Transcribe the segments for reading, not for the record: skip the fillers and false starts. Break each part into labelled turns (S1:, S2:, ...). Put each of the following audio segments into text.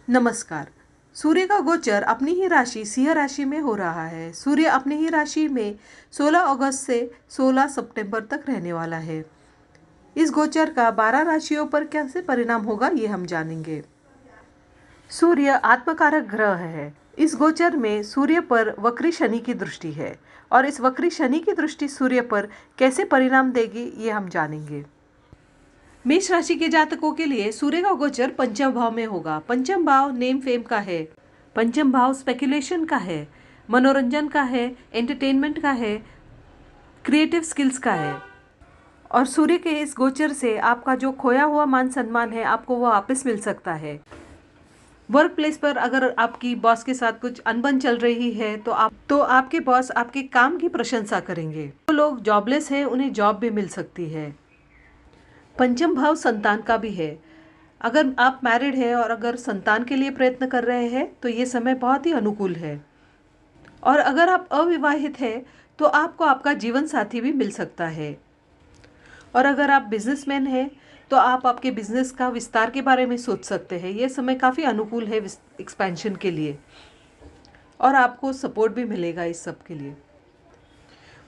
S1: नमस्कार। सूर्य का गोचर अपनी ही राशि सिंह राशि में हो रहा है। सूर्य अपनी ही राशि में 16 अगस्त से 16 सितंबर तक रहने वाला है। इस गोचर का 12 राशियों पर कैसे परिणाम होगा ये हम जानेंगे। सूर्य आत्मकारक ग्रह है। इस गोचर में सूर्य पर वक्री शनि की दृष्टि है और इस वक्री शनि की दृष्टि सूर्य पर कैसे परिणाम देगी ये हम जानेंगे। मेष राशि के जातकों के लिए सूर्य का गोचर पंचम भाव में होगा। पंचम भाव नेम फेम का है। पंचम भाव स्पेकुलेशन का है, मनोरंजन का है, एंटरटेनमेंट का है, क्रिएटिव स्किल्स का है। और सूर्य के इस गोचर से आपका जो खोया हुआ मान सम्मान है आपको वो वापस मिल सकता है। वर्क प्लेस पर अगर आपकी बॉस के साथ कुछ अनबन चल रही है तो आपके बॉस आपके काम की प्रशंसा करेंगे। जो लोग जॉबलेस हैं उन्हें जॉब भी मिल सकती है। पंचम भाव संतान का भी है। अगर आप मैरिड हैं और अगर संतान के लिए प्रयत्न कर रहे हैं तो ये समय बहुत ही अनुकूल है। और अगर आप अविवाहित हैं तो आपको आपका जीवन साथी भी मिल सकता है। और अगर आप बिजनेसमैन हैं तो आप आपके बिजनेस का विस्तार के बारे में सोच सकते हैं। ये समय काफ़ी अनुकूल है एक्सपेंशन के लिए और आपको सपोर्ट भी मिलेगा इस सब के लिए।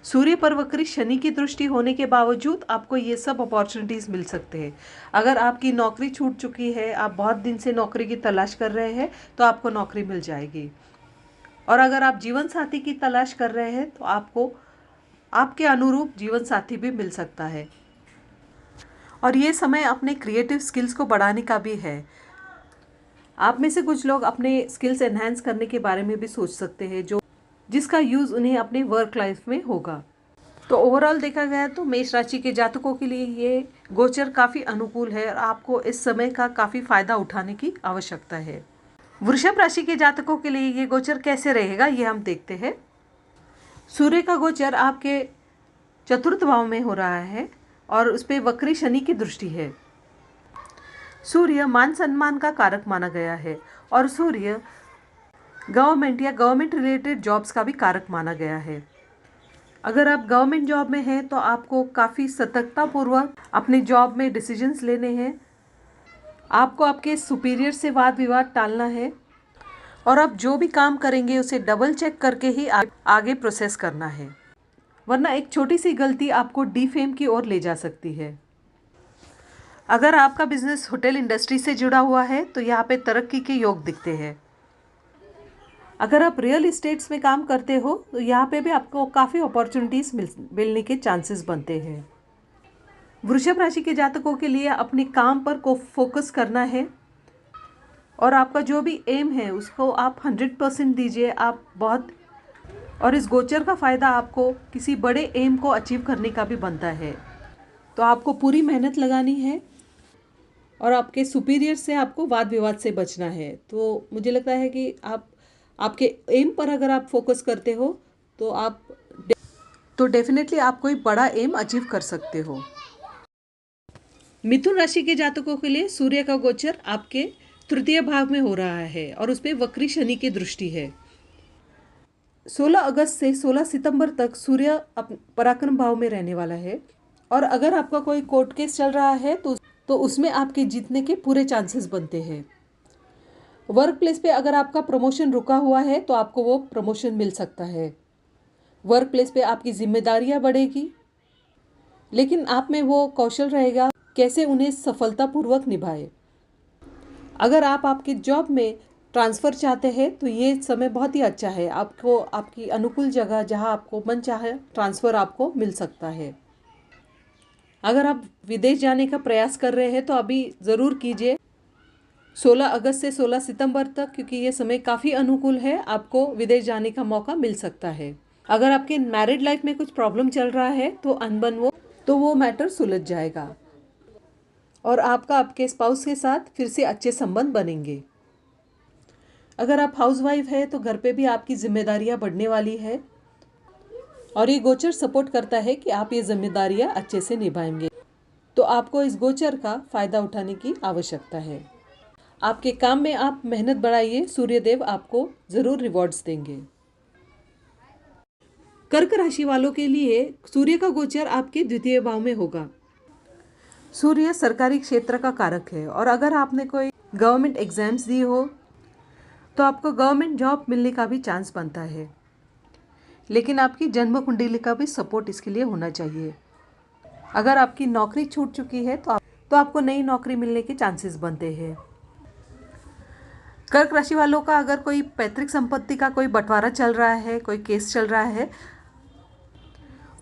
S1: सूर्य पर वक्री शनि की दृष्टि होने के बावजूद आपको ये सब अपॉर्चुनिटीज़ मिल सकते हैं। अगर आपकी नौकरी छूट चुकी है, आप बहुत दिन से नौकरी की तलाश कर रहे हैं तो आपको नौकरी मिल जाएगी। और अगर आप जीवन साथी की तलाश कर रहे हैं तो आपको आपके अनुरूप जीवन साथी भी मिल सकता है। और ये समय अपने क्रिएटिव स्किल्स को बढ़ाने का भी है। आप में से कुछ लोग अपने स्किल्स एनहांस करने के बारे में भी सोच सकते हैं जिसका यूज़ उन्हें अपने वर्क लाइफ में होगा। तो ओवरऑल देखा गया तो मेष राशि के जातकों के लिए ये गोचर काफ़ी अनुकूल है और आपको इस समय का काफ़ी फायदा उठाने की आवश्यकता है। वृषभ राशि के जातकों के लिए ये गोचर कैसे रहेगा ये हम देखते हैं। सूर्य का गोचर आपके चतुर्थ भाव में हो रहा है और उस पर वक्री शनि की दृष्टि है। सूर्य मान सम्मान का कारक माना गया है और सूर्य गवर्नमेंट या गवर्नमेंट रिलेटेड जॉब्स का भी कारक माना गया है। अगर आप गवर्नमेंट जॉब में हैं तो आपको काफ़ी सतर्कतापूर्वक अपने जॉब में डिसीजंस लेने हैं। आपको आपके सुपीरियर से वाद विवाद टालना है और आप जो भी काम करेंगे उसे डबल चेक करके ही आगे प्रोसेस करना है, वरना एक छोटी सी गलती आपको डीफेम की ओर ले जा सकती है। अगर आपका बिजनेस होटल इंडस्ट्री से जुड़ा हुआ है तो यहाँ पे तरक्की के योग दिखते हैं। अगर आप रियल इस्टेट्स में काम करते हो तो यहाँ पे भी आपको काफ़ी अपॉर्चुनिटीज़ मिलने के चांसेस बनते हैं। वृषभ राशि के जातकों के लिए अपने काम पर को फोकस करना है और आपका जो भी एम है उसको आप 100% दीजिए। और इस गोचर का फ़ायदा आपको किसी बड़े एम को अचीव करने का भी बनता है। तो आपको पूरी मेहनत लगानी है और आपके सुपीरियर से आपको वाद विवाद से बचना है। तो मुझे लगता है कि आपके एम पर अगर आप फोकस करते हो तो डेफिनेटली आप कोई बड़ा एम अचीव कर सकते हो। मिथुन राशि के जातकों के लिए सूर्य का गोचर आपके तृतीय भाव में हो रहा है और उस पर वक्री शनि की दृष्टि है। 16 अगस्त से 16 सितंबर तक सूर्य पराक्रम भाव में रहने वाला है और अगर आपका कोई कोर्ट केस चल रहा है तो उसमें आपके जीतने के पूरे चांसेस बनते हैं। वर्क प्लेस पे अगर आपका प्रमोशन रुका हुआ है तो आपको वो प्रमोशन मिल सकता है। वर्क प्लेस पे आपकी जिम्मेदारियां बढ़ेगी, लेकिन आप में वो कौशल रहेगा कैसे उन्हें सफलतापूर्वक निभाए। अगर आप आपके जॉब में ट्रांसफ़र चाहते हैं तो ये समय बहुत ही अच्छा है। आपको आपकी अनुकूल जगह जहां आपको मन चाहे ट्रांसफ़र आपको मिल सकता है। अगर आप विदेश जाने का प्रयास कर रहे हैं तो अभी ज़रूर कीजिए 16 अगस्त से 16 सितंबर तक, क्योंकि ये समय काफ़ी अनुकूल है, आपको विदेश जाने का मौका मिल सकता है। अगर आपके मैरिड लाइफ में कुछ प्रॉब्लम चल रहा है तो वो मैटर सुलझ जाएगा और आपका आपके स्पाउस के साथ फिर से अच्छे संबंध बनेंगे। अगर आप हाउसवाइफ है तो घर पे भी आपकी जिम्मेदारियां बढ़ने वाली है और ये गोचर सपोर्ट करता है कि आप ये जिम्मेदारियां अच्छे से निभाएंगे। तो आपको इस गोचर का फ़ायदा उठाने की आवश्यकता है। आपके काम में आप मेहनत बढ़ाइए, सूर्यदेव आपको ज़रूर रिवॉर्ड्स देंगे। कर्क राशि वालों के लिए सूर्य का गोचर आपके द्वितीय भाव में होगा। सूर्य सरकारी क्षेत्र का कारक है और अगर आपने कोई गवर्नमेंट एग्जाम्स दी हो तो आपको गवर्नमेंट जॉब मिलने का भी चांस बनता है। लेकिन आपकी जन्म कुंडली का भी सपोर्ट इसके लिए होना चाहिए। अगर आपकी नौकरी छूट चुकी है तो आपको नई नौकरी मिलने के चांसेस बनते हैं। कर्क राशि वालों का अगर कोई पैतृक संपत्ति का कोई बंटवारा चल रहा है, कोई केस चल रहा है,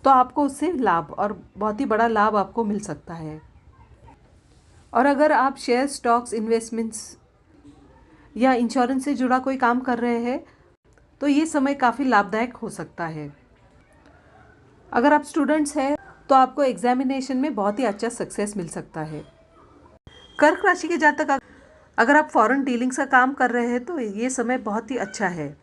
S1: तो आपको उससे लाभ और बहुत ही बड़ा लाभ आपको मिल सकता है। और अगर आप शेयर, स्टॉक्स, इन्वेस्टमेंट्स या इंश्योरेंस से जुड़ा कोई काम कर रहे हैं तो ये समय काफ़ी लाभदायक हो सकता है। अगर आप स्टूडेंट्स हैं तो आपको एग्जामिनेशन में बहुत ही अच्छा सक्सेस मिल सकता है। कर्क राशि के जातक अगर आप फॉरेन डीलिंग्स का काम कर रहे हैं तो ये समय बहुत ही अच्छा है।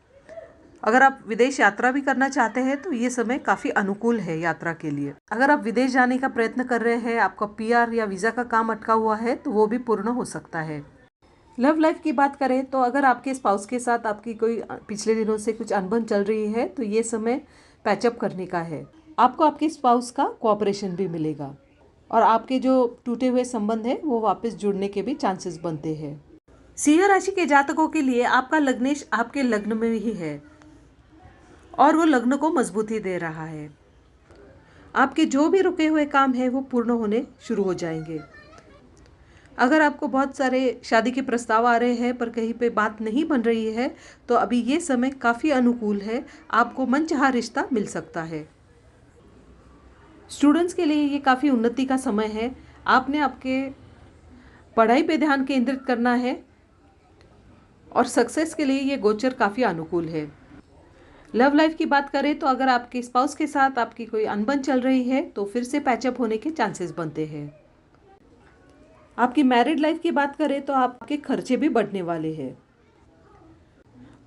S1: अगर आप विदेश यात्रा भी करना चाहते हैं तो ये समय काफ़ी अनुकूल है यात्रा के लिए। अगर आप विदेश जाने का प्रयत्न कर रहे हैं, आपका पीआर या वीज़ा का काम अटका हुआ है तो वो भी पूर्ण हो सकता है। लव लाइफ की बात करें तो अगर आपके स्पाउस के साथ आपकी कोई पिछले दिनों से कुछ अनबन चल रही है तो ये समय पैचअप करने का है। आपको आपके स्पाउस का कोऑपरेशन भी मिलेगा और आपके जो टूटे हुए संबंध है वो वापस जुड़ने के भी चांसेस बनते हैं। सिंह राशि के जातकों के लिए आपका लग्नेश आपके लग्न में ही है और वो लग्न को मजबूती दे रहा है। आपके जो भी रुके हुए काम है वो पूर्ण होने शुरू हो जाएंगे। अगर आपको बहुत सारे शादी के प्रस्ताव आ रहे हैं पर कहीं पे बात नहीं बन रही है तो अभी ये समय काफ़ी अनुकूल है, आपको मनचाहा रिश्ता मिल सकता है। स्टूडेंट्स के लिए ये काफ़ी उन्नति का समय है। आपने आपके पढ़ाई पे ध्यान केंद्रित करना है और सक्सेस के लिए ये गोचर काफ़ी अनुकूल है। लव लाइफ की बात करें तो अगर आपके स्पाउस के साथ आपकी कोई अनबन चल रही है तो फिर से पैचअप होने के चांसेस बनते हैं। आपकी मैरिड लाइफ की बात करें तो आपके खर्चे भी बढ़ने वाले हैं।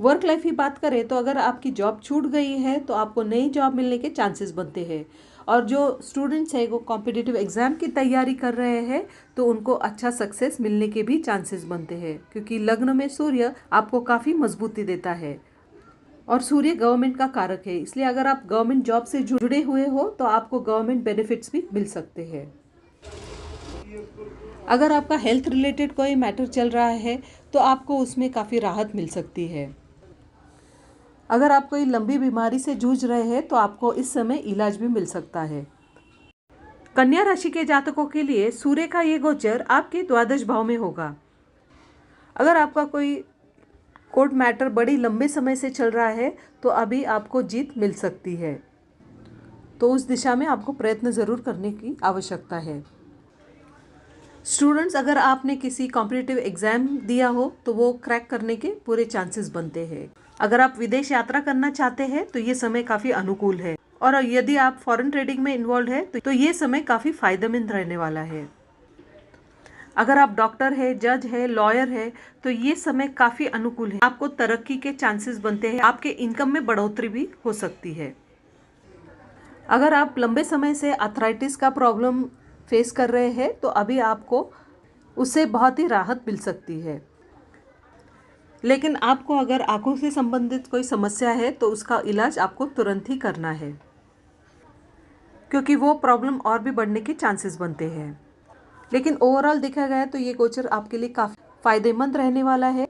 S1: वर्क लाइफ की बात करें तो अगर आपकी जॉब छूट गई है तो आपको नई जॉब मिलने के चांसेस बनते हैं। और जो स्टूडेंट्स हैं वो कॉम्पिटिटिव एग्ज़ाम की तैयारी कर रहे हैं तो उनको अच्छा सक्सेस मिलने के भी चांसेस बनते हैं, क्योंकि लग्न में सूर्य आपको काफ़ी मजबूती देता है और सूर्य गवर्नमेंट का कारक है। इसलिए अगर आप गवर्नमेंट जॉब से जुड़े हुए हो तो आपको गवर्नमेंट बेनिफिट्स भी मिल सकते हैं। अगर आपका हेल्थ रिलेटेड कोई मैटर चल रहा है तो आपको उसमें काफ़ी राहत मिल सकती है। अगर आप कोई लंबी बीमारी से जूझ रहे हैं तो आपको इस समय इलाज भी मिल सकता है। कन्या राशि के जातकों के लिए सूर्य का ये गोचर आपके द्वादश भाव में होगा। अगर आपका कोई कोर्ट मैटर बड़ी लंबे समय से चल रहा है तो अभी आपको जीत मिल सकती है, तो उस दिशा में आपको प्रयत्न ज़रूर करने की आवश्यकता है। स्टूडेंट्स, अगर आपने किसी कॉम्पिटिटिव एग्ज़ाम दिया हो तो वो क्रैक करने के पूरे चांसेस बनते हैं। अगर आप विदेश यात्रा करना चाहते हैं तो ये समय काफ़ी अनुकूल है और यदि आप फॉरेन ट्रेडिंग में इन्वॉल्व है तो ये समय काफ़ी फायदेमंद रहने वाला है। अगर आप डॉक्टर है, जज है, लॉयर है तो ये समय काफ़ी अनुकूल है। आपको तरक्की के चांसेस बनते हैं, आपके इनकम में बढ़ोतरी भी हो सकती है। अगर आप लंबे समय से आर्थराइटिस का प्रॉब्लम फेस कर रहे हैं तो अभी आपको उससे बहुत ही राहत मिल सकती है। लेकिन आपको अगर आंखों से संबंधित कोई समस्या है तो उसका इलाज आपको तुरंत ही करना है, क्योंकि वो प्रॉब्लम और भी बढ़ने के चांसेस बनते हैं। लेकिन ओवरऑल देखा गया तो ये गोचर आपके लिए काफ़ी फायदेमंद रहने वाला है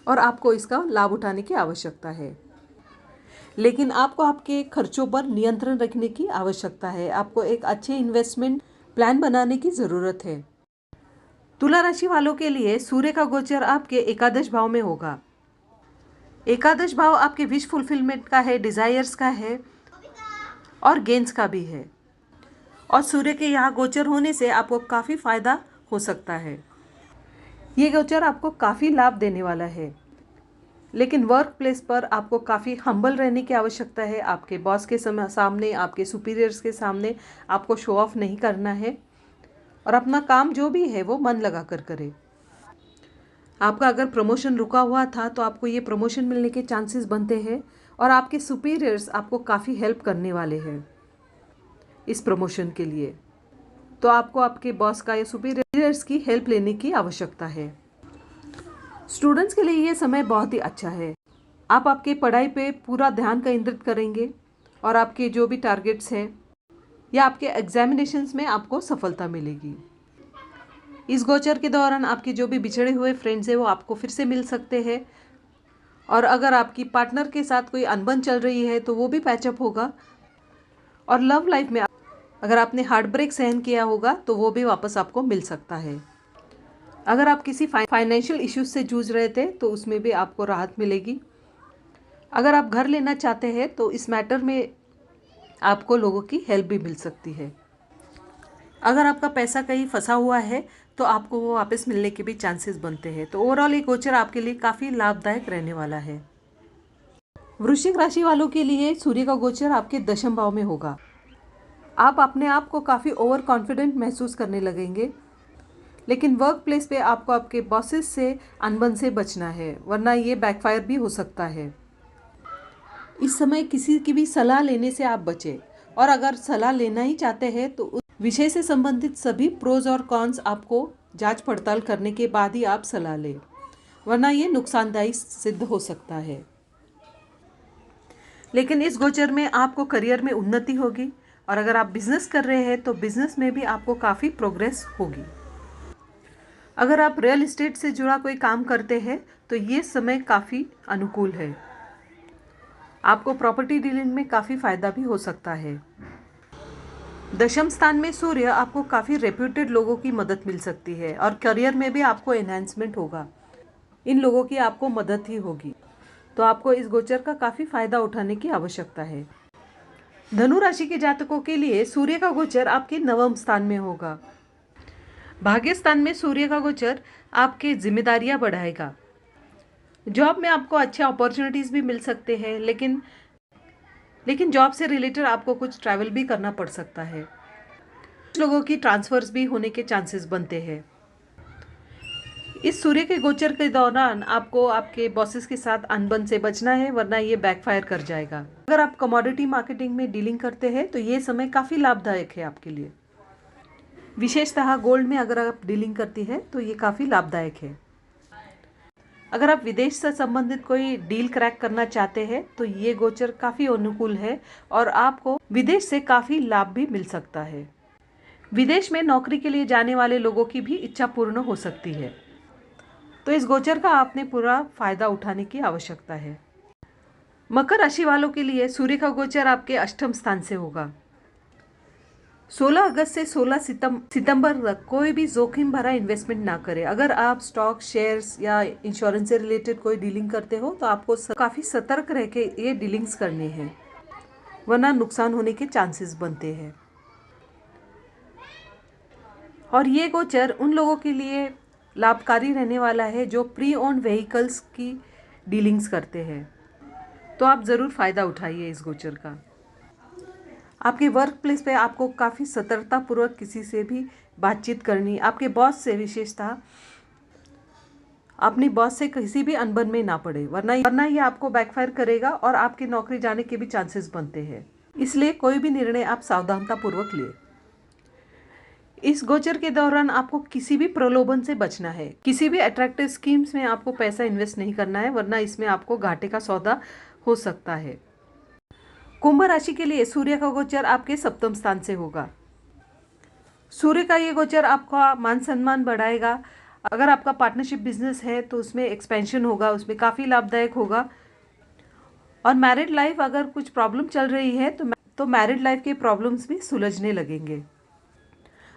S1: और आपको इसका लाभ उठाने की आवश्यकता है। लेकिन आपको आपके खर्चों पर नियंत्रण रखने की आवश्यकता है। आपको एक अच्छे इन्वेस्टमेंट प्लान बनाने की ज़रूरत है। तुला राशि वालों के लिए सूर्य का गोचर आपके एकादश भाव में होगा। एकादश भाव आपके विश फुलफिलमेंट का है, डिज़ायर्स का है और गेंस का भी है। और सूर्य के यहाँ गोचर होने से आपको काफ़ी फायदा हो सकता है। ये गोचर आपको काफ़ी लाभ देने वाला है, लेकिन वर्क प्लेस पर आपको काफ़ी हम्बल रहने की आवश्यकता है। आपके बॉस के सामने, आपके सुपीरियर्स के सामने आपको शो ऑफ नहीं करना है और अपना काम जो भी है वो मन लगा कर करें। आपका अगर प्रमोशन रुका हुआ था तो आपको ये प्रमोशन मिलने के चांसेस बनते हैं और आपके सुपीरियर्स आपको काफ़ी हेल्प करने वाले हैं इस प्रमोशन के लिए। तो आपको आपके बॉस का या सुपीरियर्स की हेल्प लेने की आवश्यकता है। स्टूडेंट्स के लिए ये समय बहुत ही अच्छा है। आप आपके पढ़ाई पे पूरा ध्यान केंद्रित करेंगे और आपके जो भी टारगेट्स हैं या आपके एग्जामिनेशंस में आपको सफलता मिलेगी। इस गोचर के दौरान आपके जो भी बिछड़े हुए फ्रेंड्स हैं वो आपको फिर से मिल सकते हैं और अगर आपकी पार्टनर के साथ कोई अनबन चल रही है तो वो भी पैचअप होगा। और लव लाइफ में अगर आपने हार्ट ब्रेक सहन किया होगा तो वो भी वापस आपको मिल सकता है। अगर आप किसी फाइनेंशियल इश्यूज से जूझ रहे थे तो उसमें भी आपको राहत मिलेगी। अगर आप घर लेना चाहते हैं तो इस मैटर में आपको लोगों की हेल्प भी मिल सकती है। अगर आपका पैसा कहीं फंसा हुआ है तो आपको वो वापस मिलने के भी चांसेस बनते हैं। तो ओवरऑल ये गोचर आपके लिए काफ़ी लाभदायक रहने वाला है। वृश्चिक राशि वालों के लिए सूर्य का गोचर आपके दशम भाव में होगा। आप अपने आप को काफ़ी ओवर कॉन्फिडेंट महसूस करने लगेंगे, लेकिन वर्क प्लेस पे आपको आपके बॉसेस से अनबन से बचना है, वरना ये बैकफायर भी हो सकता है। इस समय किसी की भी सलाह लेने से आप बचें, और अगर सलाह लेना ही चाहते हैं तो उस विषय से संबंधित सभी प्रोज और कॉन्स आपको जांच पड़ताल करने के बाद ही आप सलाह लें, वरना ये नुकसानदायी सिद्ध हो सकता है। लेकिन इस गोचर में आपको करियर में उन्नति होगी, और अगर आप बिजनेस कर रहे हैं तो बिजनेस में भी आपको काफ़ी प्रोग्रेस होगी। अगर आप रियल एस्टेट से जुड़ा कोई काम करते हैं तो ये समय काफ़ी अनुकूल है। आपको प्रॉपर्टी डीलिंग में काफ़ी फायदा भी हो सकता है। दशम स्थान में सूर्य आपको काफ़ी रेप्यूटेड लोगों की मदद मिल सकती है, और करियर में भी आपको एनहांसमेंट होगा। इन लोगों की आपको मदद ही होगी, तो आपको इस गोचर का काफ़ी फायदा उठाने की आवश्यकता है। धनु राशि के जातकों के लिए सूर्य का गोचर आपके नवम स्थान में होगा। भाग्य स्थान में सूर्य का गोचर आपके जिम्मेदारियां बढ़ाएगा। जॉब में आपको अच्छे अपॉर्चुनिटीज भी मिल सकते हैं, लेकिन जॉब से रिलेटेड आपको कुछ ट्रैवल भी करना पड़ सकता है। कुछ लोगों की ट्रांसफर्स भी होने के चांसेस बनते हैं। इस सूर्य के गोचर के दौरान आपको आपके बॉसेस के साथ अनबन से बचना है, वरना ये बैकफायर कर जाएगा। अगर आप कमोडिटी मार्केटिंग में डीलिंग करते हैं तो ये समय काफ़ी लाभदायक है आपके लिए। विशेषतः गोल्ड में अगर आप डीलिंग करती है तो ये काफ़ी लाभदायक है। अगर आप विदेश से संबंधित कोई डील क्रैक करना चाहते हैं तो ये गोचर काफ़ी अनुकूल है, और आपको विदेश से काफ़ी लाभ भी मिल सकता है। विदेश में नौकरी के लिए जाने वाले लोगों की भी इच्छा पूर्ण हो सकती है, तो इस गोचर का आपने पूरा फायदा उठाने की आवश्यकता है। मकर राशि वालों के लिए सूर्य का गोचर आपके अष्टम स्थान से होगा। 16 अगस्त से 16 सितंबर तक कोई भी जोखिम भरा इन्वेस्टमेंट ना करें। अगर आप स्टॉक, शेयर्स या इंश्योरेंस से रिलेटेड कोई डीलिंग करते हो तो आपको काफ़ी सतर्क रह के ये डीलिंग्स करनी है, वरना नुकसान होने के चांसेस बनते हैं। और ये गोचर उन लोगों के लिए लाभकारी रहने वाला है जो प्री ओन्ड व्हीकल्स की डीलिंग्स करते हैं, तो आप ज़रूर फ़ायदा उठाइए इस गोचर का। आपके वर्क प्लेस पे आपको काफ़ी सतर्कतापूर्वक किसी से भी बातचीत करनी, आपके बॉस से विशेषतः अपनी बॉस से किसी भी अनबन में ना पड़े, वरना ये आपको बैकफायर करेगा और आपकी नौकरी जाने के भी चांसेस बनते हैं। इसलिए कोई भी निर्णय आप सावधानतापूर्वक लें। इस गोचर के दौरान आपको किसी भी प्रलोभन से बचना है। किसी भी अट्रैक्टिव स्कीम्स में आपको पैसा इन्वेस्ट नहीं करना है, वरना इसमें आपको घाटे का सौदा हो सकता है। कुंभ राशि के लिए सूर्य का गोचर आपके सप्तम स्थान से होगा। सूर्य का ये गोचर आपका मान सम्मान बढ़ाएगा। अगर आपका पार्टनरशिप बिजनेस है तो उसमें एक्सपेंशन होगा, उसमें काफ़ी लाभदायक होगा। और मैरिड लाइफ अगर कुछ प्रॉब्लम चल रही है तो मैरिड लाइफ के प्रॉब्लम्स भी सुलझने लगेंगे।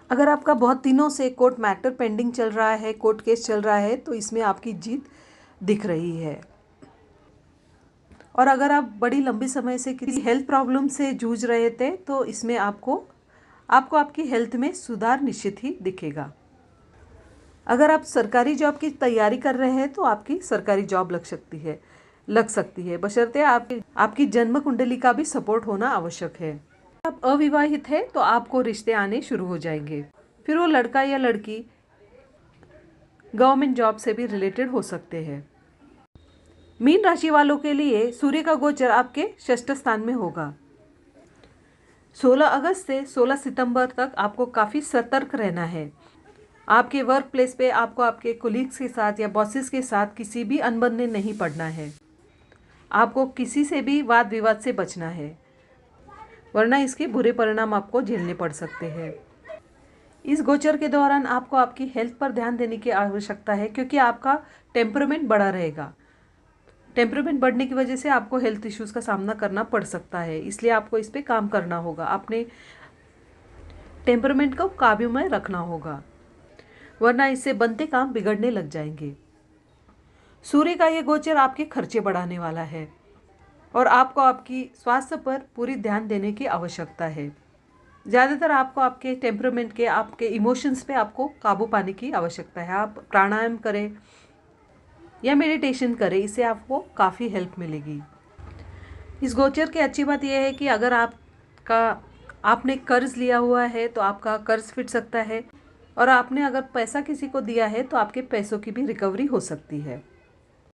S1: अगर आपका बहुत दिनों से कोर्ट मैटर पेंडिंग चल रहा है, कोर्ट केस चल रहा है, तो इसमें आपकी जीत दिख रही है। और अगर आप बड़ी लंबी समय से किसी हेल्थ प्रॉब्लम से जूझ रहे थे तो इसमें आपको आपकी हेल्थ में सुधार निश्चित ही दिखेगा। अगर आप सरकारी जॉब की तैयारी कर रहे हैं तो आपकी सरकारी जॉब लग सकती है, बशर्ते आपकी जन्म कुंडली का भी सपोर्ट होना आवश्यक है। आप अविवाहित हैं तो आपको रिश्ते आने शुरू हो जाएंगे, फिर वो लड़का या लड़की गवर्नमेंट जॉब से भी रिलेटेड हो सकते हैं। मीन राशि वालों के लिए सूर्य का गोचर आपके षष्ठ स्थान में होगा। 16 अगस्त से 16 सितंबर तक आपको काफ़ी सतर्क रहना है। आपके वर्क प्लेस पे आपको आपके कोलीग्स के साथ या बॉसेस के साथ किसी भी अनबन में नहीं पड़ना है। आपको किसी से भी वाद विवाद से बचना है, वरना इसके बुरे परिणाम आपको झेलने पड़ सकते हैं। इस गोचर के दौरान आपको आपकी हेल्थ पर ध्यान देने की आवश्यकता है, क्योंकि आपका टेम्परामेंट बड़ा रहेगा। टेम्परामेंट बढ़ने की वजह से आपको हेल्थ इश्यूज़ का सामना करना पड़ सकता है, इसलिए आपको इस पे काम करना होगा, अपने टेम्परामेंट को काबू में रखना होगा, वरना इससे बनते काम बिगड़ने लग जाएंगे। सूर्य का ये गोचर आपके खर्चे बढ़ाने वाला है और आपको आपकी स्वास्थ्य पर पूरी ध्यान देने की आवश्यकता है। ज़्यादातर आपको आपके टेम्परामेंट के, आपके इमोशंस पे आपको काबू पाने की आवश्यकता है। आप प्राणायाम करें या मेडिटेशन करें, इससे आपको काफ़ी हेल्प मिलेगी। इस गोचर की अच्छी बात यह है कि अगर आपने कर्ज लिया हुआ है तो आपका कर्ज फिट सकता है, और आपने अगर पैसा किसी को दिया है तो आपके पैसों की भी रिकवरी हो सकती है।